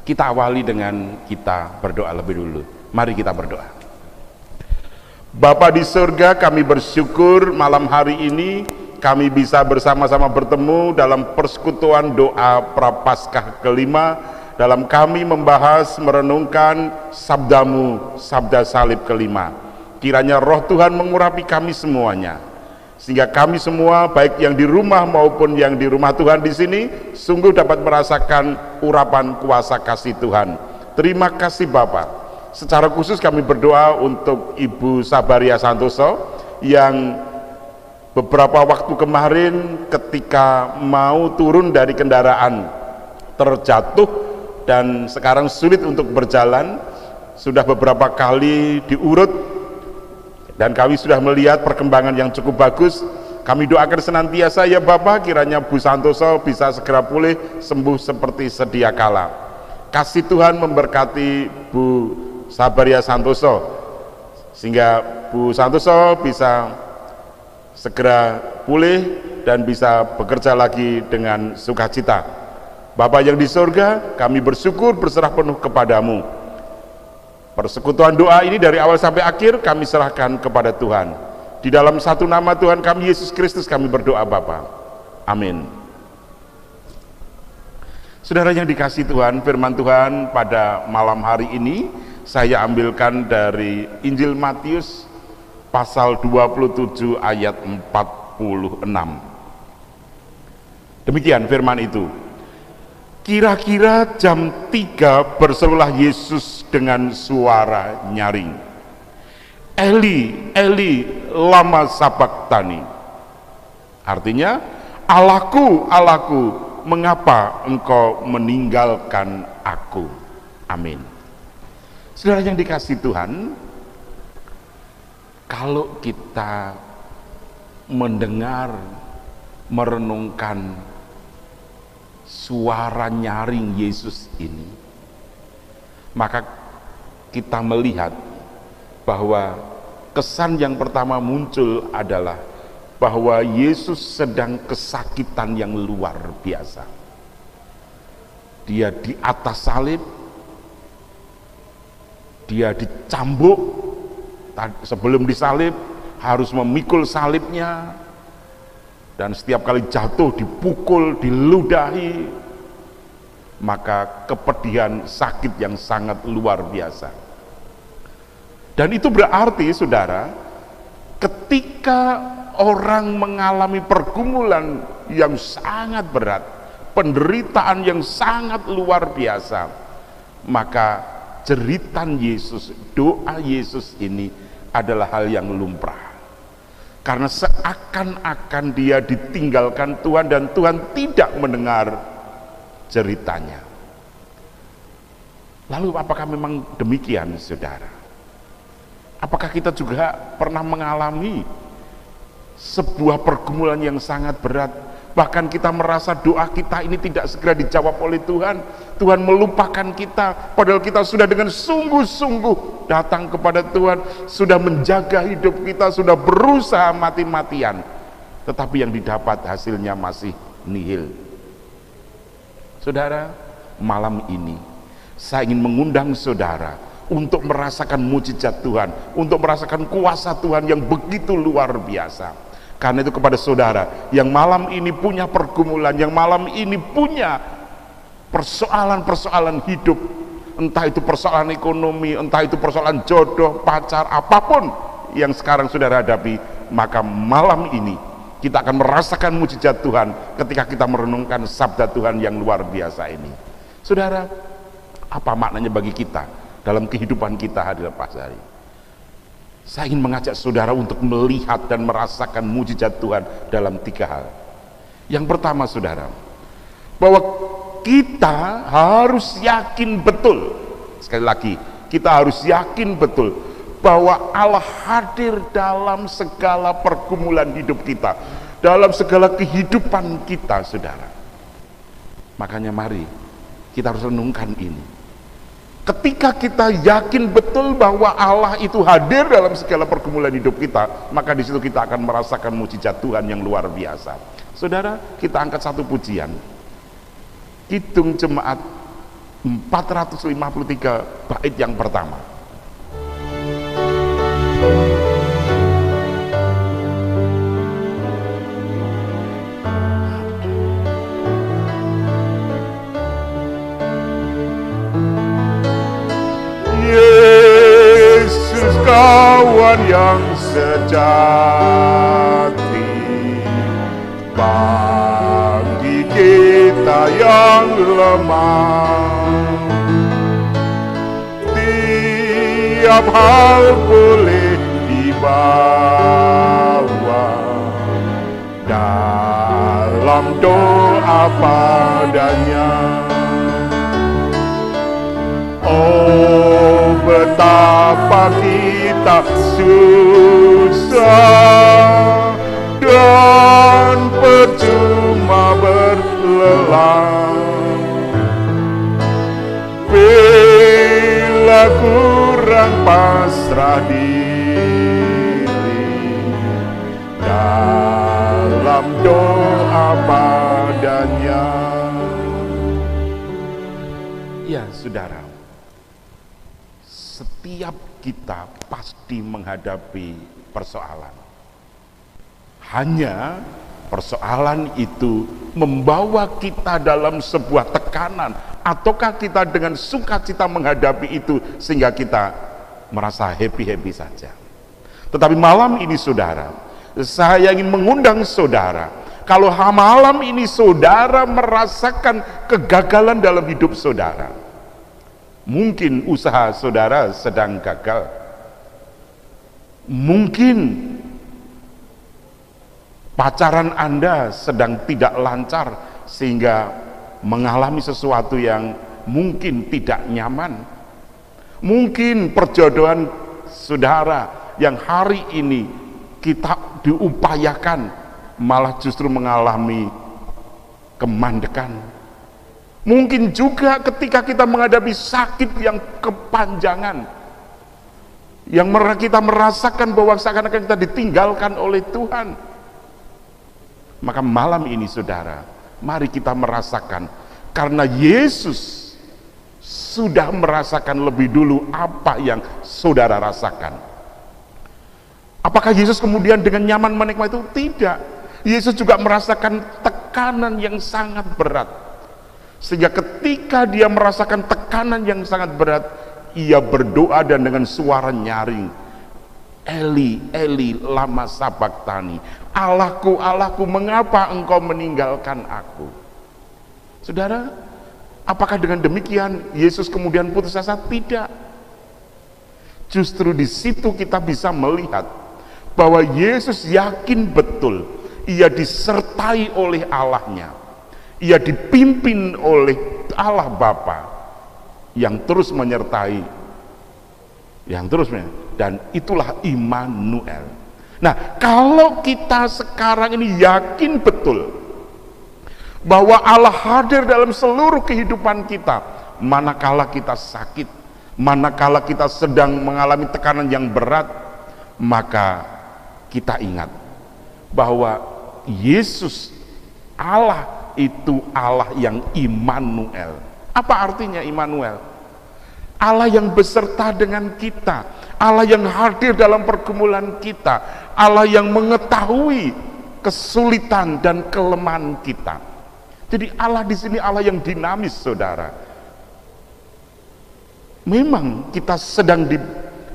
Kita awali dengan kita berdoa lebih dulu. Mari kita berdoa. Bapa di surga, kami bersyukur malam hari ini kami bisa bersama-sama bertemu dalam persekutuan doa Prapaskah kelima, dalam kami membahas merenungkan sabdamu, sabda salib kelima. Kiranya roh Tuhan mengurapi kami semuanya, sehingga kami semua baik yang di rumah maupun yang di rumah Tuhan di sini sungguh dapat merasakan urapan kuasa kasih Tuhan. Terima kasih Bapa. Secara khusus kami berdoa untuk Ibu Sabaria Santoso yang beberapa waktu kemarin ketika mau turun dari kendaraan terjatuh dan sekarang sulit untuk berjalan, sudah beberapa kali diurut dan kami sudah melihat perkembangan yang cukup bagus. Kami doakan senantiasa ya Bapak, kiranya Bu Santoso bisa segera pulih sembuh seperti sedia kala. Kasih Tuhan memberkati Bu Sabaria Santoso sehingga Bu Santoso bisa segera pulih dan bisa bekerja lagi dengan sukacita. Bapa yang di surga, kami bersyukur berserah penuh kepadamu. Persekutuan doa ini dari awal sampai akhir kami serahkan kepada Tuhan. Di dalam satu nama Tuhan kami Yesus Kristus kami berdoa Bapa. Amin. Saudara yang dikasihi Tuhan, firman Tuhan pada malam hari ini saya ambilkan dari Injil Matius pasal 27 ayat 46. Demikian firman itu. Kira-kira jam 3 berserulah Yesus dengan suara nyaring, Eli, Eli, lama sabachthani. Artinya, Allahku, Allahku, mengapa engkau meninggalkan aku? Amin. Saudara yang dikasihi Tuhan, kalau kita mendengar, merenungkan suara nyaring Yesus ini, maka kita melihat bahwa kesan yang pertama muncul adalah bahwa Yesus sedang kesakitan yang luar biasa. Dia di atas salib, dia dicambuk, sebelum disalib harus memikul salibnya, dan setiap kali jatuh dipukul, diludahi, maka kepedihan sakit yang sangat luar biasa. Dan itu berarti saudara, ketika orang mengalami pergumulan yang sangat berat, penderitaan yang sangat luar biasa, maka jeritan Yesus, doa Yesus ini adalah hal yang lumrah. Karena seakan-akan dia ditinggalkan Tuhan dan Tuhan tidak mendengar jeritanya. Lalu apakah memang demikian saudara? Apakah kita juga pernah mengalami sebuah pergumulan yang sangat berat, bahkan kita merasa doa kita ini tidak segera dijawab oleh Tuhan, Tuhan melupakan kita, padahal kita sudah dengan sungguh-sungguh datang kepada Tuhan, sudah menjaga hidup kita, sudah berusaha mati-matian, tetapi yang didapat hasilnya masih nihil. Saudara, malam ini saya ingin mengundang saudara untuk merasakan mujizat Tuhan, untuk merasakan kuasa Tuhan yang begitu luar biasa. Karena itu kepada saudara yang malam ini punya pergumulan, yang malam ini punya persoalan-persoalan hidup, entah itu persoalan ekonomi, entah itu persoalan jodoh, pacar, apapun yang sekarang saudara hadapi, maka malam ini kita akan merasakan mujizat Tuhan ketika kita merenungkan sabda Tuhan yang luar biasa ini. Saudara, apa maknanya bagi kita dalam kehidupan kita hari lepas hari? Saya ingin mengajak saudara untuk melihat dan merasakan mujizat Tuhan dalam 3 hal. Yang pertama saudara, bahwa kita harus yakin betul, sekali lagi, kita harus yakin betul bahwa Allah hadir dalam segala pergumulan hidup kita, dalam segala kehidupan kita saudara. Makanya mari kita harus renungkan ini. Ketika kita yakin betul bahwa Allah itu hadir dalam segala pergumulan hidup kita, maka di situ kita akan merasakan mujizat Tuhan yang luar biasa. Saudara, kita angkat satu pujian. Kidung Jemaat 453 bait yang pertama. Yesus kawan yang sejati bagi kita yang lemah, tiap hal boleh dibawa dalam doa padanya. Oh, betapa kita susah dan percuma berlelah bila kurang pasrah diri dalam doa padanya. Ya saudara, setiap kita pasti menghadapi persoalan. Hanya persoalan itu membawa kita dalam sebuah tekanan, ataukah kita dengan sukacita menghadapi itu sehingga kita merasa happy-happy saja. Tetapi malam ini saudara, saya ingin mengundang saudara, kalau malam ini saudara merasakan kegagalan dalam hidup saudara, mungkin usaha saudara sedang gagal, mungkin pacaran Anda sedang tidak lancar sehingga mengalami sesuatu yang mungkin tidak nyaman, mungkin perjodohan saudara yang hari ini kita diupayakan malah justru mengalami kemandekan. Mungkin juga ketika kita menghadapi sakit yang kepanjangan, yang kita merasakan bahwa seakan-akan kita ditinggalkan oleh Tuhan. Maka malam ini saudara, mari kita merasakan, karena Yesus sudah merasakan lebih dulu apa yang saudara rasakan. Apakah Yesus kemudian dengan nyaman menikmati itu? Tidak. Yesus juga merasakan tekanan yang sangat berat. Sehingga ketika dia merasakan tekanan yang sangat berat, ia berdoa dan dengan suara nyaring, Eli, Eli, lama sabaktani, Allahku, Allahku, mengapa engkau meninggalkan aku? Saudara, apakah dengan demikian Yesus kemudian putus asa? Tidak. Justru di situ kita bisa melihat bahwa Yesus yakin betul ia disertai oleh Allahnya. Ia dipimpin oleh Allah Bapa yang terus menyertai, dan itulah Immanuel. Nah, kalau kita sekarang ini yakin betul bahwa Allah hadir dalam seluruh kehidupan kita, manakala kita sakit, manakala kita sedang mengalami tekanan yang berat, maka kita ingat bahwa Yesus Allah itu Allah yang Immanuel. Apa artinya Immanuel? Allah yang beserta dengan kita, Allah yang hadir dalam pergumulan kita, Allah yang mengetahui kesulitan dan kelemahan kita. Jadi Allah di sini Allah yang dinamis, saudara. Memang kita sedang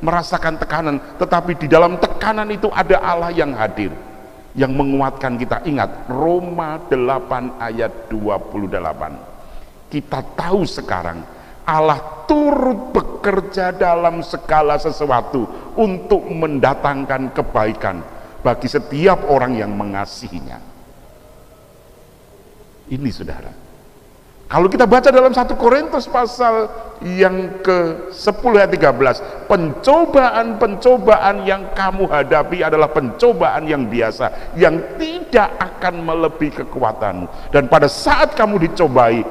merasakan tekanan, tetapi di dalam tekanan itu ada Allah yang hadir, yang menguatkan kita. Ingat Roma 8 ayat 28. Kita tahu sekarang Allah turut bekerja dalam segala sesuatu untuk mendatangkan kebaikan bagi setiap orang yang mengasihinya. Ini saudara, kalau kita baca dalam 1 Korintus pasal yang ke-10 ayat 13, pencobaan-pencobaan yang kamu hadapi adalah pencobaan yang biasa, yang tidak akan melebihi kekuatanmu, dan pada saat kamu dicobai,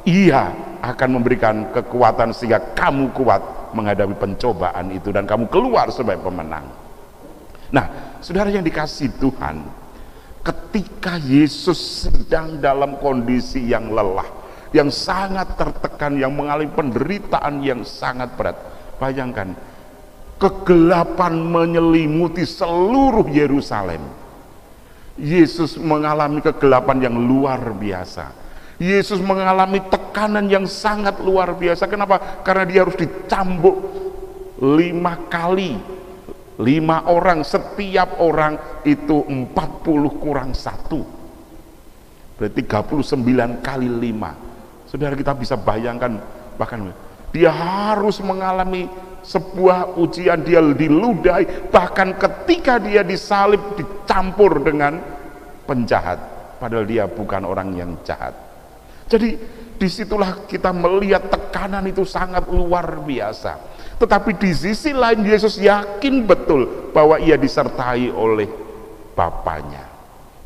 Ia akan memberikan kekuatan sehingga kamu kuat menghadapi pencobaan itu dan kamu keluar sebagai pemenang. Nah, saudara yang dikasihi Tuhan, ketika Yesus sedang dalam kondisi yang lelah, yang sangat tertekan, yang mengalami penderitaan yang sangat berat. Bayangkan, kegelapan menyelimuti seluruh Yerusalem. Yesus mengalami kegelapan yang luar biasa. Yesus mengalami tekanan yang sangat luar biasa. Kenapa? Karena dia harus dicambuk 5 kali. 5 orang, setiap orang itu 40 kurang 1. Berarti 39 kali 5. Saudara, kita bisa bayangkan, bahkan dia harus mengalami sebuah ujian, dia diludahi, bahkan ketika dia disalib dicampur dengan penjahat, padahal dia bukan orang yang jahat. Jadi disitulah kita melihat tekanan itu sangat luar biasa. Tetapi di sisi lain Yesus yakin betul bahwa ia disertai oleh Bapaknya,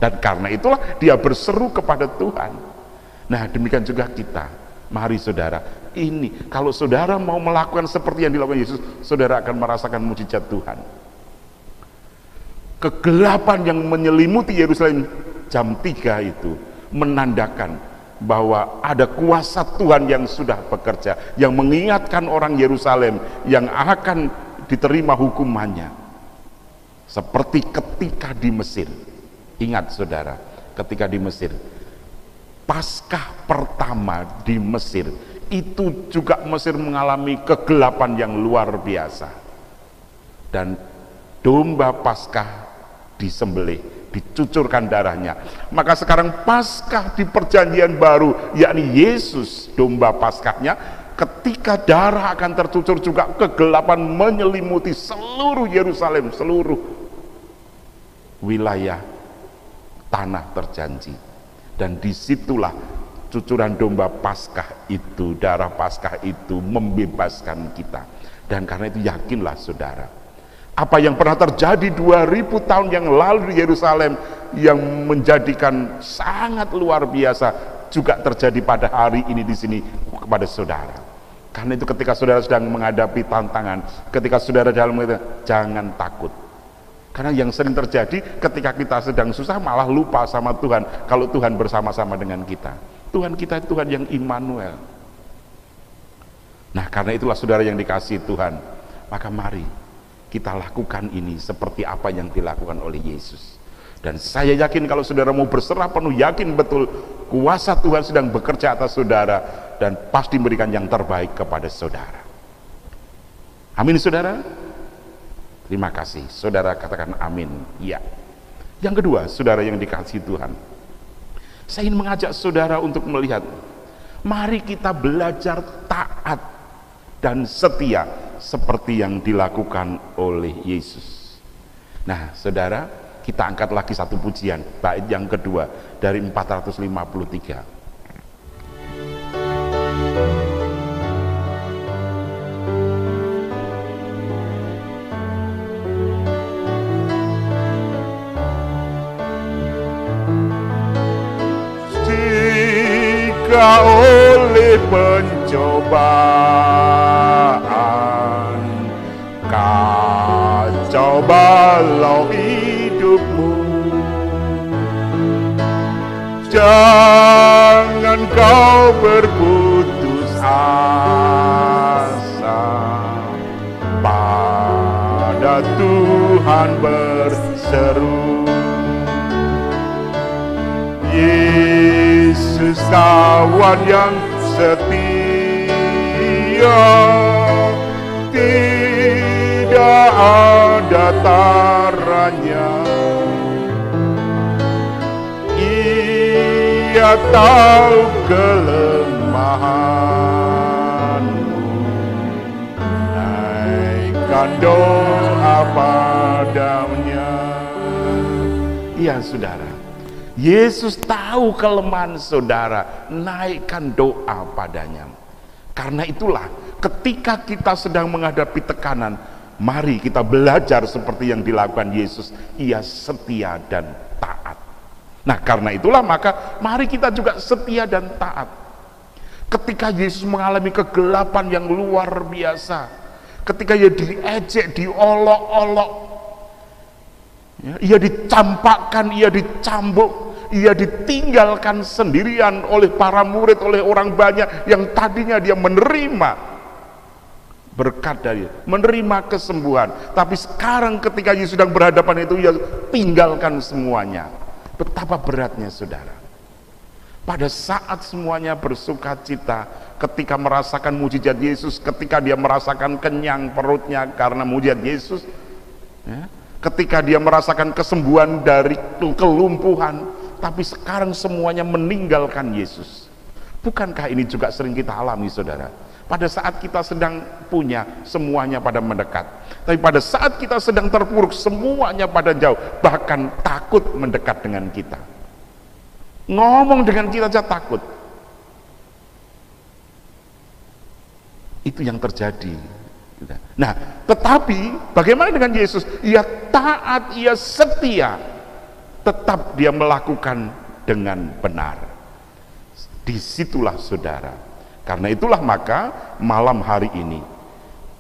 dan karena itulah dia berseru kepada Tuhan. Nah, demikian juga kita. Mari saudara, ini kalau saudara mau melakukan seperti yang dilakukan Yesus, saudara akan merasakan mujizat Tuhan. Kegelapan yang menyelimuti Yerusalem jam 3 itu menandakan bahwa ada kuasa Tuhan yang sudah bekerja, yang mengingatkan orang Yerusalem yang akan diterima hukumannya. Seperti ketika di Mesir. Ingat saudara, ketika di Mesir, Paskah pertama di Mesir, itu juga Mesir mengalami kegelapan yang luar biasa. Dan domba Paskah disembelih, dicucurkan darahnya. Maka sekarang Paskah di perjanjian baru, yakni Yesus domba Paskahnya, ketika darah akan tercucur juga kegelapan menyelimuti seluruh Yerusalem, seluruh wilayah tanah terjanji. Dan disitulah cucuran domba Paskah itu, darah Paskah itu membebaskan kita. Dan karena itu yakinlah saudara, apa yang pernah terjadi 2000 tahun yang lalu di Yerusalem yang menjadikan sangat luar biasa juga terjadi pada hari ini di sini kepada saudara. Karena itu ketika saudara sedang menghadapi tantangan, ketika saudara dalam jangan takut. Karena yang sering terjadi ketika kita sedang susah malah lupa sama Tuhan, kalau Tuhan bersama-sama dengan kita. Tuhan kita Tuhan yang Immanuel. Nah, karena itulah saudara yang dikasihi Tuhan, maka mari kita lakukan ini seperti apa yang dilakukan oleh Yesus. Dan saya yakin kalau saudara mau berserah penuh, yakin betul kuasa Tuhan sedang bekerja atas saudara dan pasti memberikan yang terbaik kepada saudara. Amin saudara. Terima kasih. Saudara katakan amin. Ya. Yang kedua, saudara yang dikasihi Tuhan, saya ingin mengajak saudara untuk melihat, mari kita belajar taat dan setia seperti yang dilakukan oleh Yesus. Nah saudara, kita angkat lagi satu pujian, bait yang kedua dari 453. Jika oleh pencobaan kacau balau hidupmu, jangan kau berputus asa, pada Tuhan berseru. Yesus kawan yang setia, tidak ada taranya. Ia tahu kelemahanmu, naikkan doa padanya. Iya saudara, Yesus tahu kelemahan saudara, naikkan doa padanya. Karena itulah ketika kita sedang menghadapi tekanan, mari kita belajar seperti yang dilakukan Yesus. Ia setia dan taat. Nah karena itulah maka mari kita juga setia dan taat. Ketika Yesus mengalami kegelapan yang luar biasa, ketika ia diejek, diolok-olok, ia dicampakkan, ia dicambuk, ia ditinggalkan sendirian oleh para murid, oleh orang banyak yang tadinya dia menerima berkat dari, menerima kesembuhan. Tapi sekarang ketika Yesus sedang berhadapan itu, ia tinggalkan semuanya. Betapa beratnya saudara. Pada saat semuanya bersuka cita ketika merasakan mujizat Yesus, ketika dia merasakan kenyang perutnya karena mujizat Yesus, ya, ketika dia merasakan kesembuhan dari kelumpuhan, tapi sekarang semuanya meninggalkan Yesus. Bukankah ini juga sering kita alami saudara? Pada saat kita sedang punya, semuanya pada mendekat, tapi pada saat kita sedang terpuruk, semuanya pada jauh, bahkan takut mendekat dengan kita. Ngomong dengan kita aja takut. Itu yang terjadi. Nah, tetapi bagaimana dengan Yesus? Ia taat, ia setia, tetap dia melakukan dengan benar. Disitulah saudara. Karena itulah maka malam hari ini,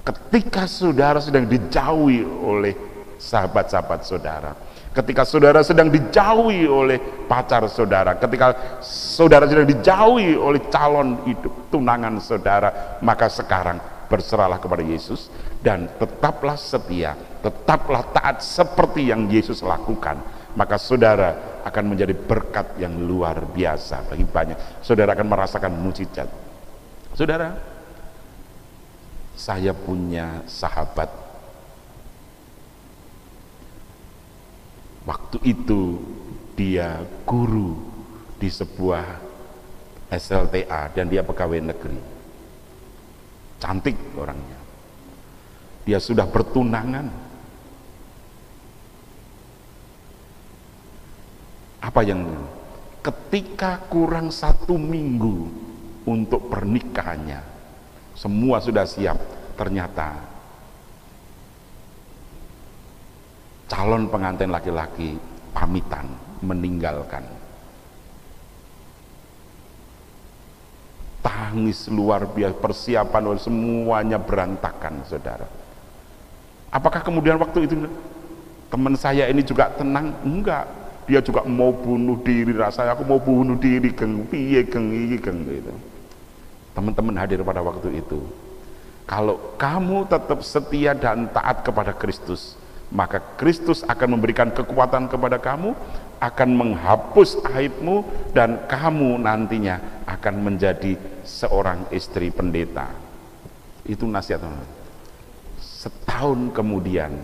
ketika saudara sedang dijauhi oleh sahabat-sahabat saudara, ketika saudara sedang dijauhi oleh pacar saudara, ketika saudara sedang dijauhi oleh calon hidup tunangan saudara, maka sekarang berserahlah kepada Yesus dan tetaplah setia, tetaplah taat seperti yang Yesus lakukan. Maka saudara akan menjadi berkat yang luar biasa bagi banyak. Saudara akan merasakan mujizat. Saudara, saya punya sahabat. Waktu itu dia guru di sebuah SLTA dan dia pegawai negeri. Cantik orangnya. Dia sudah bertunangan. Apa yang ketika kurang 1 minggu untuk pernikahannya, semua sudah siap, ternyata calon pengantin laki-laki pamitan meninggalkan. Tangis luar biasa, persiapan semuanya berantakan saudara. Apakah kemudian waktu itu teman saya ini juga tenang? Enggak, dia juga mau bunuh diri, rasanya aku mau bunuh diri, geng piye geng iki geng gitu. Teman-teman hadir pada waktu itu, kalau kamu tetap setia dan taat kepada Kristus, maka Kristus akan memberikan kekuatan kepada kamu, akan menghapus aibmu, dan kamu nantinya akan menjadi seorang istri pendeta. Itu nasihat teman-teman. Setahun kemudian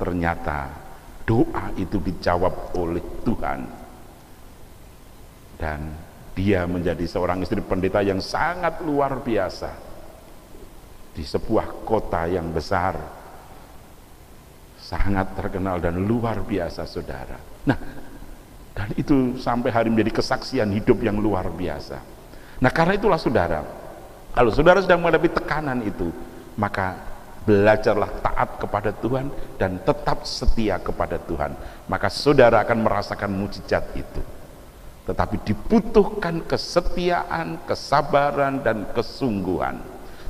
ternyata doa itu dijawab oleh Tuhan dan dia menjadi seorang istri pendeta yang sangat luar biasa di sebuah kota yang besar, sangat terkenal dan luar biasa saudara. Nah, dan itu sampai hari menjadi kesaksian hidup yang luar biasa. Nah, karena itulah saudara, kalau saudara sedang menghadapi tekanan itu, maka belajarlah taat kepada Tuhan dan tetap setia kepada Tuhan, maka saudara akan merasakan mujizat itu. Tetapi dibutuhkan kesetiaan, kesabaran, dan kesungguhan.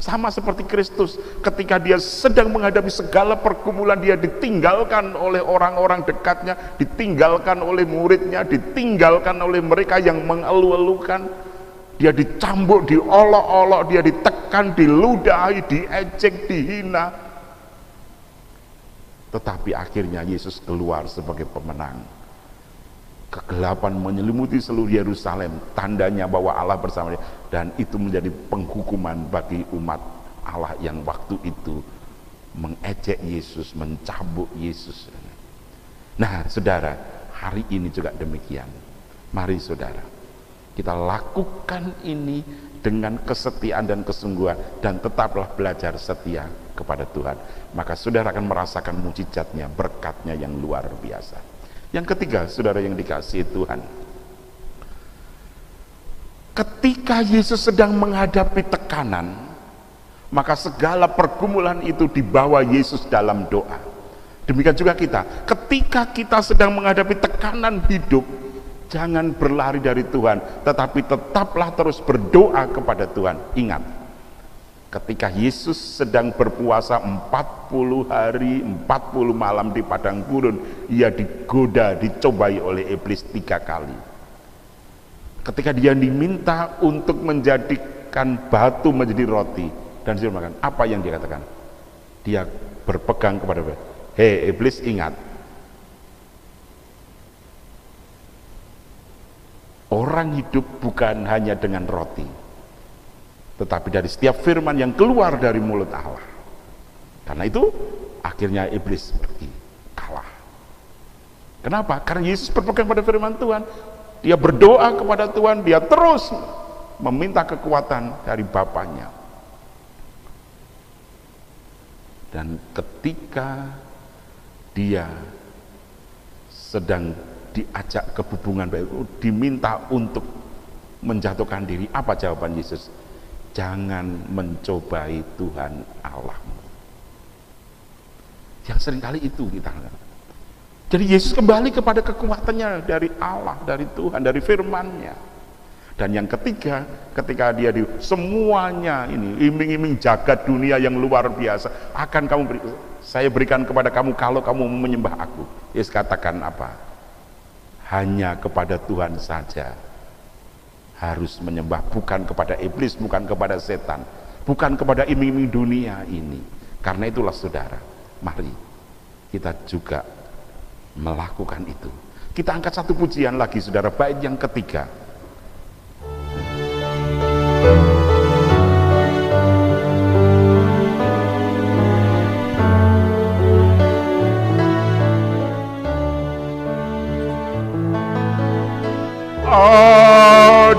Sama seperti Kristus, ketika dia sedang menghadapi segala pergumulan, dia ditinggalkan oleh orang-orang dekatnya, ditinggalkan oleh muridnya, ditinggalkan oleh mereka yang mengeluh-elukan. Dia dicambuk, diolok-olok, dia ditekan, diludahi, diejek, dihina. Tetapi akhirnya Yesus keluar sebagai pemenang. Kegelapan menyelimuti seluruh Yerusalem, tandanya bahwa Allah bersama dia, dan itu menjadi penghukuman bagi umat Allah yang waktu itu mengejek Yesus, mencambuk Yesus. Nah saudara, hari ini juga demikian. Mari saudara, kita lakukan ini dengan kesetiaan dan kesungguhan, dan tetaplah belajar setia kepada Tuhan, maka saudara akan merasakan mujizatnya, berkatnya yang luar biasa. Yang ketiga, saudara yang dikasihi Tuhan, ketika Yesus sedang menghadapi tekanan, maka segala pergumulan itu dibawa Yesus dalam doa. Demikian juga kita, ketika kita sedang menghadapi tekanan hidup, jangan berlari dari Tuhan, tetapi tetaplah terus berdoa kepada Tuhan. Ingat, ketika Yesus sedang berpuasa 40 hari 40 malam di padang gurun, ia digoda, dicobai oleh iblis 3 kali. ketika dia diminta untuk menjadikan batu menjadi roti dan dia makan, apa yang dia katakan? Dia berpegang kepada, hei iblis, ingat, orang hidup bukan hanya dengan roti, tetapi dari setiap firman yang keluar dari mulut Allah. Karena itu akhirnya iblis pergi, kalah. Kenapa? Karena Yesus berpegang pada firman Tuhan. Dia berdoa kepada Tuhan, dia terus meminta kekuatan dari Bapaknya. Dan ketika dia sedang diajak ke hubungan baik, diminta untuk menjatuhkan diri, apa jawaban Yesus? Jangan mencobai Tuhan Allahmu. Yang seringkali itu kita. Jadi Yesus kembali kepada kekuatannya dari Allah, dari Tuhan, dari firman-Nya. Dan yang ketiga, ketika dia semuanya ini iming-iming jagat dunia yang luar biasa akan saya berikan kepada kamu kalau kamu menyembah aku. Yesus katakan apa? Hanya kepada Tuhan saja harus menyembah, bukan kepada iblis, bukan kepada setan, bukan kepada iming-iming dunia ini. Karena itulah saudara, mari kita juga melakukan itu. Kita angkat satu pujian lagi saudara, bait yang ketiga.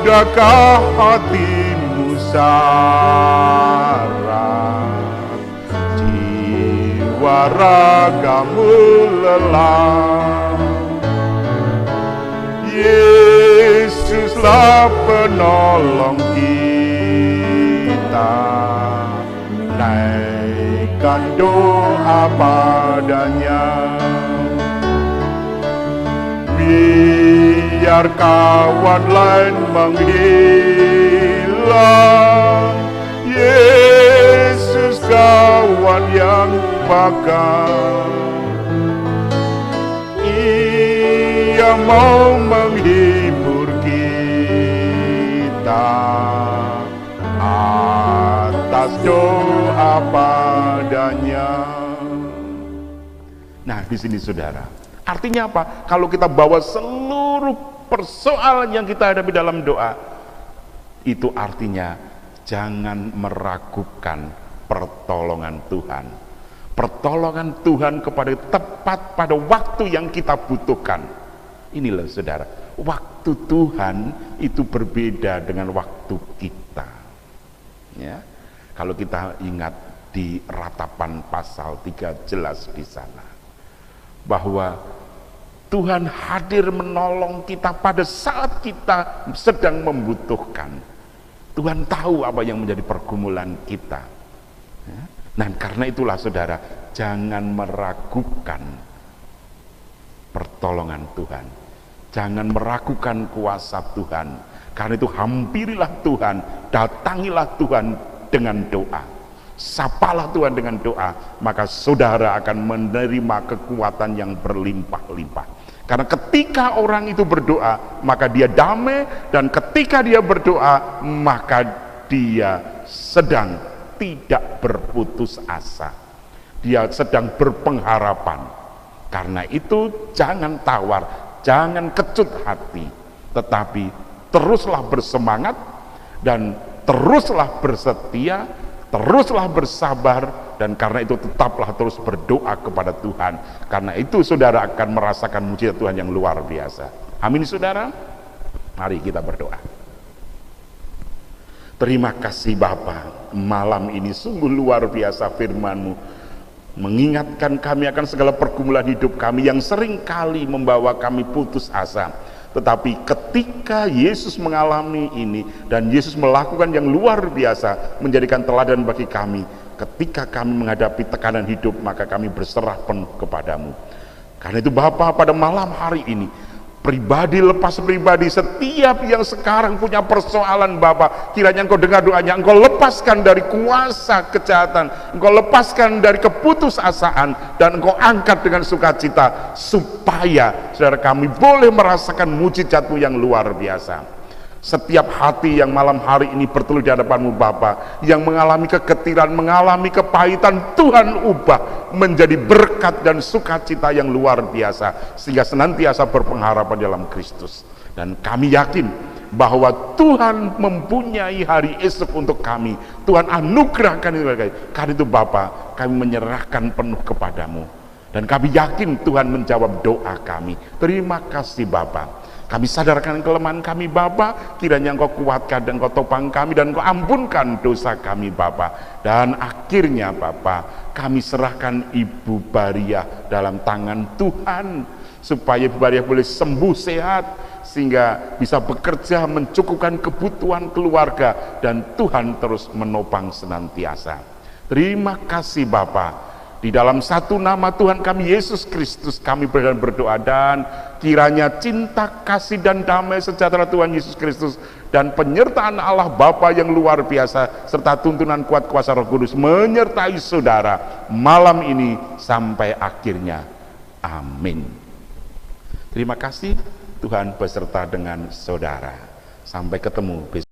Adakah hatimu sarang, jiwa ragamu lelah? Yesuslah penolong kita, naikkan doa padanya. Biar kawan lain menghilang, Yesus kawan yang bakal. Ia mau menghibur kita atas doa padanya. Nah, di sini saudara, artinya apa? Kalau kita bawa seluruh persoalan yang kita hadapi dalam doa, itu artinya jangan meragukan pertolongan Tuhan. Pertolongan Tuhan kepada tepat pada waktu yang kita butuhkan. Inilah saudara, waktu Tuhan itu berbeda dengan waktu kita. Ya, kalau kita ingat di Ratapan pasal 3 jelas di sana bahwa Tuhan hadir menolong kita pada saat kita sedang membutuhkan. Tuhan tahu apa yang menjadi pergumulan kita. Nah, karena itulah saudara, jangan meragukan pertolongan Tuhan. Jangan meragukan kuasa Tuhan. Karena itu hampirilah Tuhan, datangilah Tuhan dengan doa. Sapalah Tuhan dengan doa, maka saudara akan menerima kekuatan yang berlimpah-limpah. Karena ketika orang itu berdoa, maka dia damai, dan ketika dia berdoa, maka dia sedang tidak berputus asa. Dia sedang berpengharapan. Karena itu jangan tawar, jangan kecut hati, tetapi teruslah bersemangat dan teruslah bersetia, teruslah bersabar, dan karena itu tetaplah terus berdoa kepada Tuhan. Karena itu saudara akan merasakan mujizat Tuhan yang luar biasa. Amin saudara. Mari kita berdoa. Terima kasih Bapa, malam ini sungguh luar biasa firman-Mu mengingatkan kami akan segala pergumulan hidup kami yang sering kali membawa kami putus asa. Tetapi ketika Yesus mengalami ini dan Yesus melakukan yang luar biasa, menjadikan teladan bagi kami, ketika kami menghadapi tekanan hidup, maka kami berserah penuh kepadamu. Karena itu Bapa, pada malam hari ini, pribadi lepas pribadi, setiap yang sekarang punya persoalan Bapa, kiranya Engkau dengar doanya, Engkau lepaskan dari kuasa kejahatan, Engkau lepaskan dari keputusasaan, dan Engkau angkat dengan sukacita, supaya saudara kami boleh merasakan mujizat-Mu yang luar biasa. Setiap hati yang malam hari ini berteluh di hadapan-Mu Bapa, yang mengalami kegetiran, mengalami kepahitan, Tuhan ubah menjadi berkat dan sukacita yang luar biasa, sehingga senantiasa berpengharapan dalam Kristus. Dan kami yakin bahwa Tuhan mempunyai hari esok untuk kami. Tuhan anugerahkan itu. Karena itu Bapa, kami menyerahkan penuh kepadamu. Dan kami yakin Tuhan menjawab doa kami. Terima kasih Bapa. Kami sadarkan kelemahan kami Bapa, kiranya Engkau kuatkan dan Engkau topang kami dan Engkau ampunkan dosa kami Bapa. Dan akhirnya Bapa, kami serahkan Ibu Baria dalam tangan Tuhan, supaya Ibu Baria boleh sembuh sehat, sehingga bisa bekerja mencukupkan kebutuhan keluarga, dan Tuhan terus menopang senantiasa. Terima kasih Bapa. Di dalam satu nama Tuhan kami Yesus Kristus kami berdoa, dan kiranya cinta, kasih, dan damai sejahtera Tuhan Yesus Kristus dan penyertaan Allah Bapa yang luar biasa serta tuntunan kuat kuasa Roh Kudus menyertai saudara malam ini sampai akhirnya. Amin. Terima kasih. Tuhan beserta dengan saudara. Sampai ketemu besok.